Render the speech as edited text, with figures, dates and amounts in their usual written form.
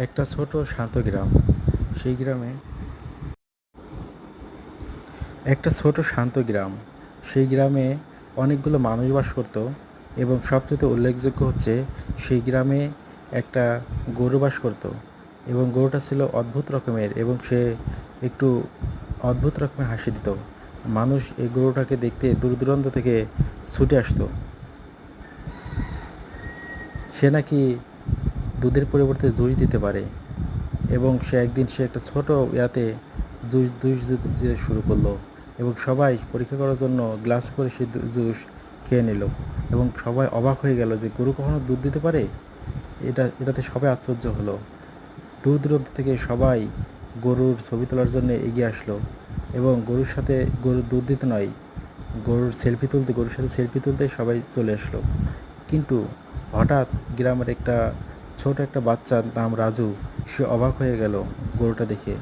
একটা ছোট শান্ত গ্রাম। সেই গ্রামে একটা ছোট শান্ত গ্রাম। সেই গ্রামে অনেকগুলো মানুষ বাস করত এবং সবচেয়ে উল্লেখযোগ্য হচ্ছে সেই গ্রামে একটা গরু বাস করত এবং গরুটা ছিল অদ্ভুত রকমের এবং সে একটু অদ্ভুত রকমের হাসি দিত। মানুষ এই গরুটাকে দেখতে দূর দূরান্ত থেকে ছুটে আসতো। সে নাকি দুধের পরিবর্তে জুস দিতে পারে এবং সে একটা ছোট ইয়াতে জুস দিতে শুরু করলো এবং সবাই পরীক্ষা করার জন্য গ্লাস করে সে জুস খেয়ে নিল এবং সবাই অবাক হয়ে গেল যে গরু কখনো দুধ দিতে পারে। এটাতে সবাই আশ্চর্য হলো। দূর দূরান্ত থেকে সবাই গরুর ছবি তোলার জন্য এগিয়ে আসলো এবং গরুর দুধ দিতে নয়, গরুর সাথে সেলফি তুলতে সবাই চলে আসলো। কিন্তু হঠাৎ গ্রামের ছোট একটা বাচ্চার নাম রাজু, সে অবাক হয়ে গেল গরুটা দেখে।